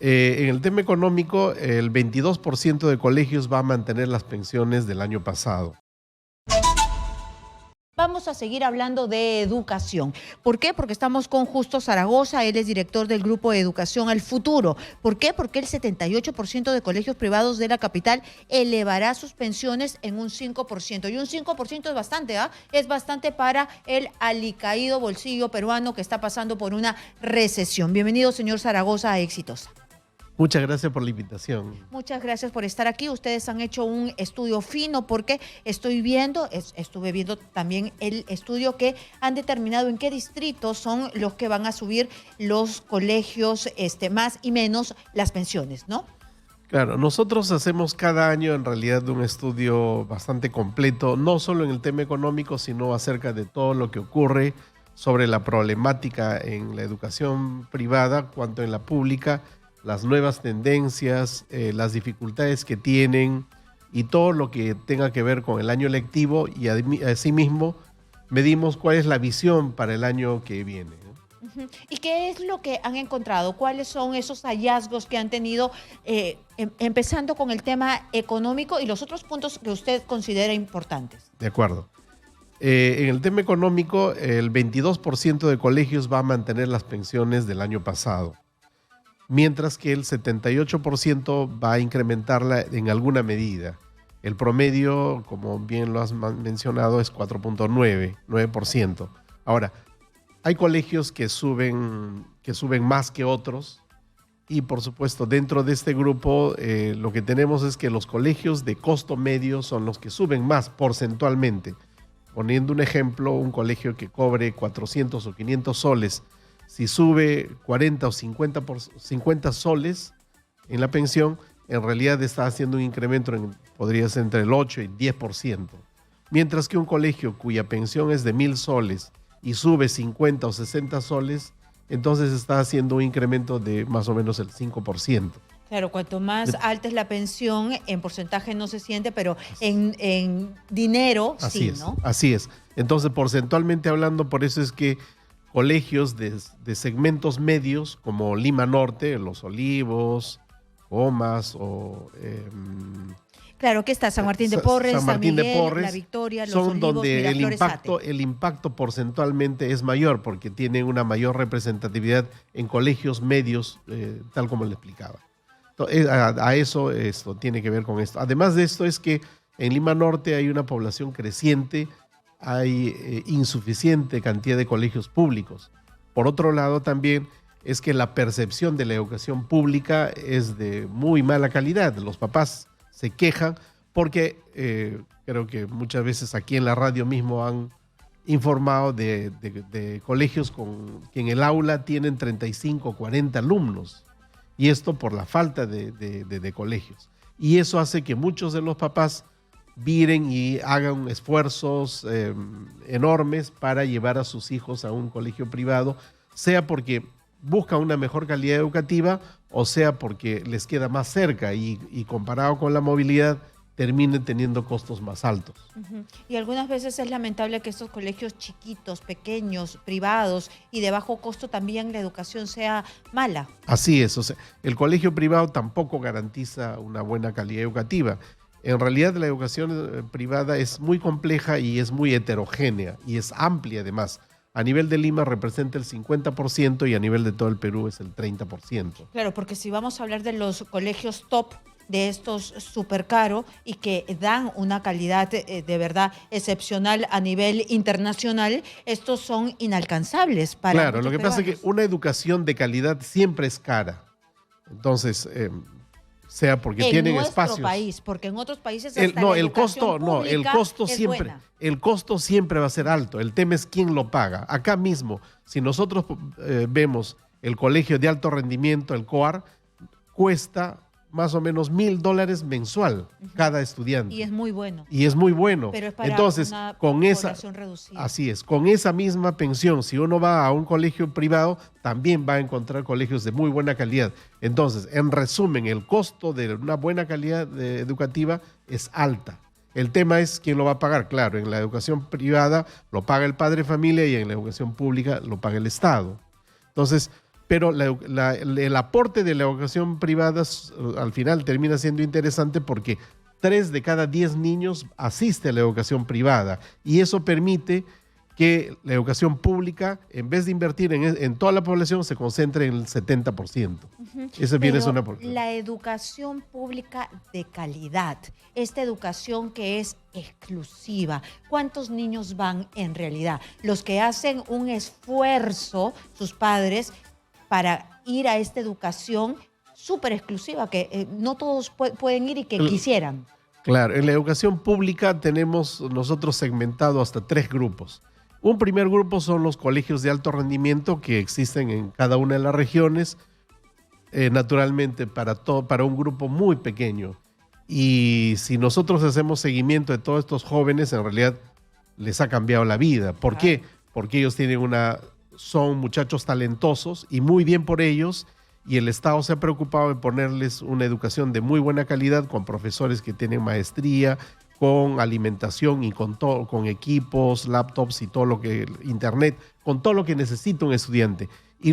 En el tema económico, el 22% de colegios va a mantener las pensiones del año pasado. Vamos a seguir hablando de educación. ¿Por qué? Porque estamos con Justo Zaragoza, él es director del Grupo de Educación al Futuro. ¿Por qué? Porque el 78% de colegios privados de la capital elevará sus pensiones en un 5%. Y un 5% es bastante, ¿ah? Es bastante para el alicaído bolsillo peruano que está pasando por una recesión. Bienvenido, señor Zaragoza, a Exitosa. Muchas gracias por la invitación. Muchas gracias por estar aquí. Ustedes han hecho un estudio fino porque estuve viendo también el estudio que han determinado en qué distritos son los que van a subir los colegios más y menos las pensiones, ¿no? Claro, nosotros hacemos cada año en realidad un estudio bastante completo, no solo en el tema económico, sino acerca de todo lo que ocurre sobre la problemática en la educación privada, cuanto en la pública, las nuevas tendencias, las dificultades que tienen y todo lo que tenga que ver con el año lectivo, y asimismo medimos cuál es la visión para el año que viene. ¿Y qué es lo que han encontrado? ¿Cuáles son esos hallazgos que han tenido, empezando con el tema económico y los otros puntos que usted considera importantes? De acuerdo. En el tema económico, el 22% de colegios va a mantener las pensiones del año pasado, mientras que el 78% va a incrementarla en alguna medida. El promedio, como bien lo has mencionado, es 4.9%. Ahora, hay colegios que suben más que otros, y por supuesto dentro de este grupo lo que tenemos es que los colegios de costo medio son los que suben más porcentualmente. Poniendo un ejemplo, un colegio que cobre 400 o 500 soles, si sube 40 o 50 soles en la pensión, en realidad está haciendo un incremento, podría ser entre el 8 y 10%. Mientras que un colegio cuya pensión es de 1.000 soles y sube 50 o 60 soles, entonces está haciendo un incremento de más o menos el 5%. Claro, cuanto más alta es la pensión, en porcentaje no se siente, pero en dinero sí, ¿no? Así es. Entonces, porcentualmente hablando, por eso es que colegios de segmentos medios como Lima Norte, Los Olivos, Comas o... claro, que está San Martín de Porres, San Martín Miguel, de Porres, La Victoria, Los son Olivos, donde Miraflores, el impacto porcentualmente es mayor porque tienen una mayor representatividad en colegios medios, tal como le explicaba. Entonces, esto tiene que ver con esto. Además de esto es que en Lima Norte hay una población creciente, hay insuficiente cantidad de colegios públicos. Por otro lado, también es que la percepción de la educación pública es de muy mala calidad. Los papás se quejan porque creo que muchas veces aquí en la radio mismo han informado de colegios que en el aula tienen 35 o 40 alumnos, y esto por la falta de colegios. Y eso hace que muchos de los papás viren y hagan esfuerzos enormes para llevar a sus hijos a un colegio privado, sea porque buscan una mejor calidad educativa o sea porque les queda más cerca y comparado con la movilidad terminen teniendo costos más altos. Y algunas veces es lamentable que estos colegios chiquitos, pequeños, privados y de bajo costo también la educación sea mala. Así es, o sea, el colegio privado tampoco garantiza una buena calidad educativa. En realidad la educación privada es muy compleja y es muy heterogénea y es amplia además. A nivel de Lima representa el 50% y a nivel de todo el Perú es el 30%. Claro, porque si vamos a hablar de los colegios top, de estos súper caros y que dan una calidad de verdad excepcional a nivel internacional, estos son inalcanzables para Claro, lo que peruanos. pasa es que una educación de calidad siempre es cara. Entonces, sea porque tienen espacios. En nuestro país, porque en otros países el costo siempre va a ser alto. El tema es quién lo paga. Acá mismo, si nosotros vemos el colegio de alto rendimiento, el COAR, cuesta más o menos $1,000 mensual cada estudiante. Y es muy bueno. Y es muy bueno. Pero es para entonces, una con población reducida. Así es, con esa misma pensión, si uno va a un colegio privado, también va a encontrar colegios de muy buena calidad. Entonces, en resumen, el costo de una buena calidad educativa es alta. El tema es quién lo va a pagar. Claro, en la educación privada lo paga el padre de familia y en la educación pública lo paga el Estado. Entonces, pero el aporte de la educación privada al final termina siendo interesante porque 3 de cada 10 niños asiste a la educación privada y eso permite que la educación pública, en vez de invertir en toda la población, se concentre en el 70%. Ese bien es una población. La educación pública de calidad, esta educación que es exclusiva, ¿cuántos niños van en realidad? Los que hacen un esfuerzo, sus padres, para ir a esta educación súper exclusiva, que no todos pueden ir y que quisieran. Claro, en la educación pública tenemos nosotros segmentado hasta 3 grupos. Un primer grupo son los colegios de alto rendimiento que existen en cada una de las regiones, naturalmente para un grupo muy pequeño. Y si nosotros hacemos seguimiento de todos estos jóvenes, en realidad les ha cambiado la vida. ¿Por qué? Porque ellos son muchachos talentosos y muy bien por ellos, y el Estado se ha preocupado de ponerles una educación de muy buena calidad con profesores que tienen maestría, con alimentación y con equipos, laptops y todo lo que, internet, con todo lo que necesita un estudiante. Y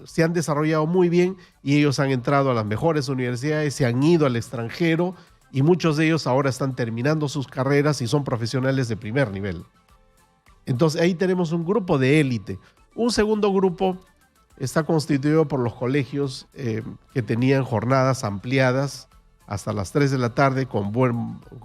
se han desarrollado muy bien y ellos han entrado a las mejores universidades, se han ido al extranjero y muchos de ellos ahora están terminando sus carreras y son profesionales de primer nivel. Entonces ahí tenemos un grupo de élite. Un segundo grupo está constituido por los colegios que tenían jornadas ampliadas hasta las 3 de la tarde con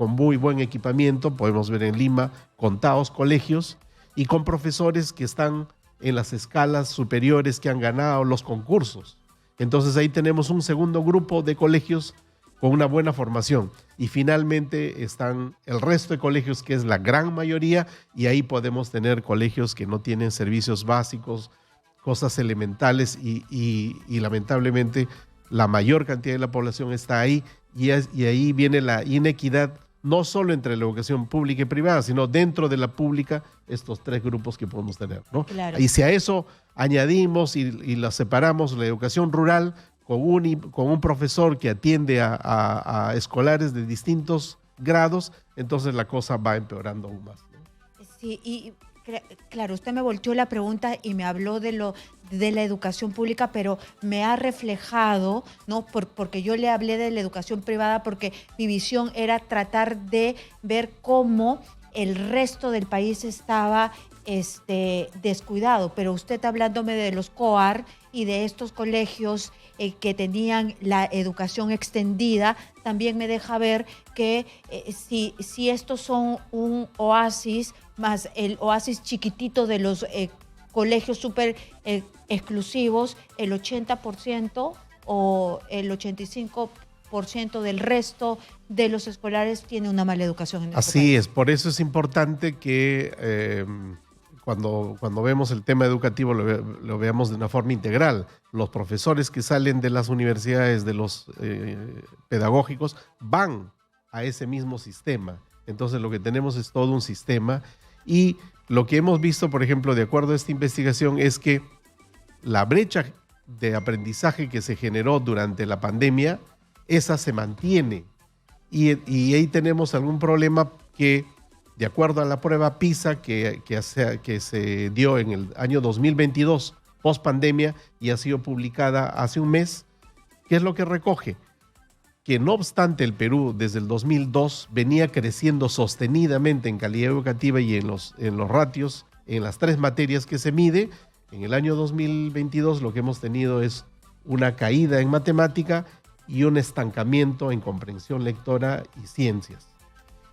muy buen equipamiento. Podemos ver en Lima contados colegios y con profesores que están en las escalas superiores, que han ganado los concursos. Entonces ahí tenemos un segundo grupo de colegios con una buena formación. Y finalmente están el resto de colegios, que es la gran mayoría, y ahí podemos tener colegios que no tienen servicios básicos, cosas elementales, y lamentablemente la mayor cantidad de la población está ahí, y ahí viene la inequidad, no solo entre la educación pública y privada, sino dentro de la pública, estos 3 grupos que podemos tener, ¿no? Claro. Y si a eso añadimos y la separamos, la educación rural, con un profesor que atiende a escolares de distintos grados, entonces la cosa va empeorando aún más, ¿no? Sí, y claro, usted me volteó la pregunta y me habló de la educación pública, pero me ha reflejado, ¿no? Porque yo le hablé de la educación privada porque mi visión era tratar de ver cómo el resto del país estaba descuidado, pero usted hablándome de los COAR y de estos colegios que tenían la educación extendida, también me deja ver que si estos son un oasis, más el oasis chiquitito de los colegios súper exclusivos, el 80% o el 85% del resto de los escolares tiene una mala educación en este país. Así es, por eso es importante que cuando vemos el tema educativo lo veamos de una forma integral. Los profesores que salen de las universidades, de los pedagógicos, van a ese mismo sistema. Entonces lo que tenemos es todo un sistema, y lo que hemos visto, por ejemplo, de acuerdo a esta investigación, es que la brecha de aprendizaje que se generó durante la pandemia, esa se mantiene. Y ahí tenemos algún problema que, de acuerdo a la prueba PISA que se dio en el año 2022, post pandemia, y ha sido publicada hace un mes, ¿qué es lo que recoge? Que no obstante el Perú desde el 2002 venía creciendo sostenidamente en calidad educativa y en los ratios, en las 3 materias que se mide, en el año 2022 lo que hemos tenido es una caída en matemática y un estancamiento en comprensión lectora y ciencias.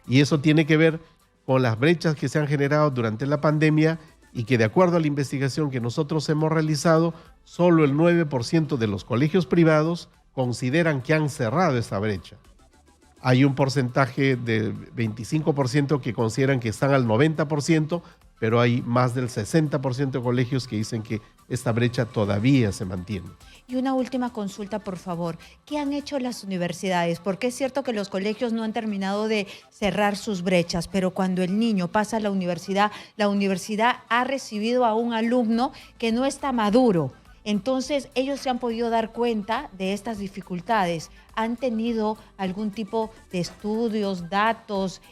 Y eso tiene que ver con las brechas que se han generado durante la pandemia, y que, de acuerdo a la investigación que nosotros hemos realizado, solo el 9% de los colegios privados consideran que han cerrado esta brecha. Hay un porcentaje de 25% que consideran que están al 90%, pero hay más del 60% de colegios que dicen que esta brecha todavía se mantiene. Y una última consulta, por favor. ¿Qué han hecho las universidades? Porque es cierto que los colegios no han terminado de cerrar sus brechas, pero cuando el niño pasa a la universidad ha recibido a un alumno que no está maduro. Entonces, ellos se han podido dar cuenta de estas dificultades. ¿Han tenido algún tipo de estudios, datos,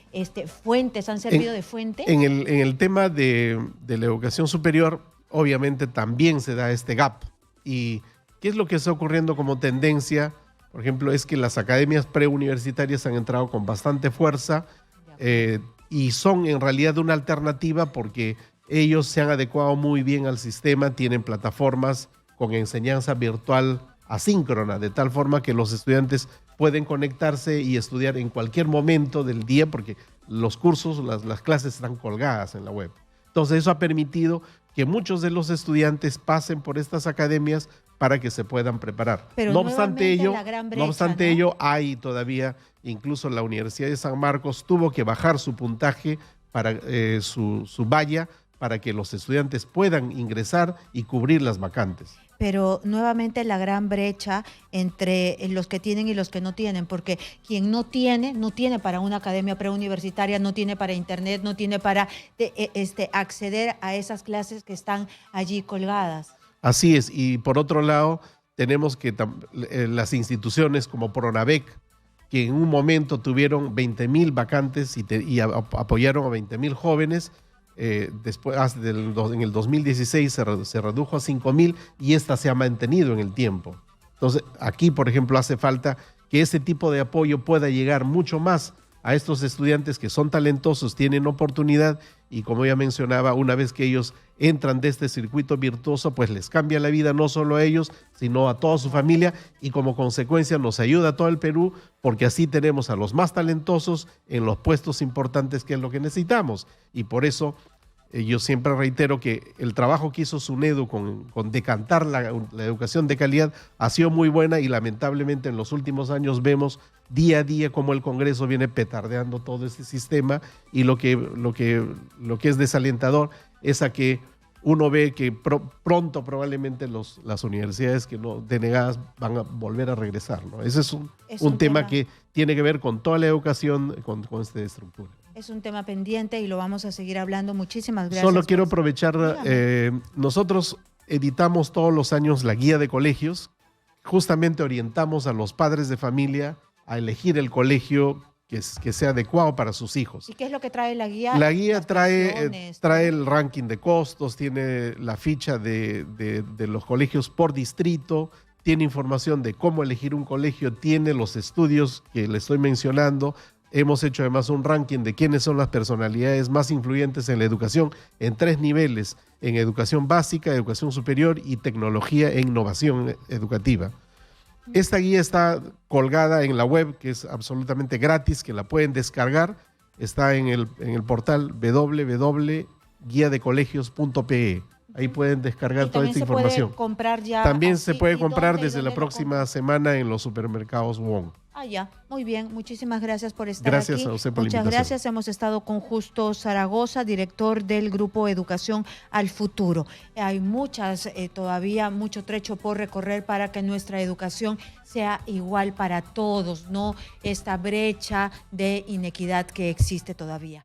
fuentes? ¿Han servido de fuente? En el tema de la educación superior, obviamente también se da este gap. ¿Y qué es lo que está ocurriendo como tendencia? Por ejemplo, es que las academias preuniversitarias han entrado con bastante fuerza y son en realidad una alternativa porque ellos se han adecuado muy bien al sistema, tienen plataformas con enseñanza virtual asíncrona, de tal forma que los estudiantes pueden conectarse y estudiar en cualquier momento del día porque los cursos, las clases están colgadas en la web. Entonces eso ha permitido que muchos de los estudiantes pasen por estas academias para que se puedan preparar. Pero no obstante ello, la gran brecha, no obstante ¿no? ello, hay todavía, incluso la Universidad de San Marcos tuvo que bajar su puntaje para su valla para que los estudiantes puedan ingresar y cubrir las vacantes. Pero nuevamente la gran brecha entre los que tienen y los que no tienen, porque quien no tiene para una academia preuniversitaria, no tiene para internet, no tiene para acceder a esas clases que están allí colgadas. Así es, y por otro lado tenemos que las instituciones como Pronavec, que en un momento tuvieron 20,000 vacantes y apoyaron a 20,000 jóvenes. Después, en el 2016 se redujo a 5,000 y esta se ha mantenido en el tiempo. Entonces, aquí, por ejemplo, hace falta que ese tipo de apoyo pueda llegar mucho más a estos estudiantes que son talentosos, tienen oportunidad y, como ya mencionaba, una vez que ellos entran de este circuito virtuoso, pues les cambia la vida no solo a ellos, sino a toda su familia y como consecuencia nos ayuda a todo el Perú porque así tenemos a los más talentosos en los puestos importantes que es lo que necesitamos. Y por eso yo siempre reitero que el trabajo que hizo SUNEDU con decantar la educación de calidad ha sido muy buena y lamentablemente en los últimos años vemos día a día cómo el Congreso viene petardeando todo este sistema y lo que es desalentador es a que uno ve que pronto probablemente las universidades que no denegadas van a volver a regresar, ¿no? Ese es un tema que tiene que ver con toda la educación, con esta estructura. Es un tema pendiente y lo vamos a seguir hablando. Muchísimas gracias. Solo quiero aprovechar, nosotros editamos todos los años la guía de colegios, justamente orientamos a los padres de familia a elegir el colegio que sea adecuado para sus hijos. ¿Y qué es lo que trae la guía? La guía trae el ranking de costos, tiene la ficha de los colegios por distrito, tiene información de cómo elegir un colegio, tiene los estudios que le estoy mencionando. Hemos hecho además un ranking de quiénes son las personalidades más influyentes en la educación en 3 niveles, en educación básica, educación superior y tecnología e innovación educativa. Esta guía está colgada en la web, que es absolutamente gratis, que la pueden descargar. Está en el portal www.guiadecolegios.pe. Ahí pueden descargar toda esta información. Puede comprar ya también así, se puede comprar dónde, desde la próxima semana en los supermercados WOM. Ah, ya. Muy bien. Muchísimas gracias por estar gracias aquí. A usted por Muchas la invitación. gracias. Hemos estado con Justo Zaragoza, director del Grupo Educación al Futuro. Hay todavía mucho trecho por recorrer para que nuestra educación sea igual para todos, no esta brecha de inequidad que existe todavía.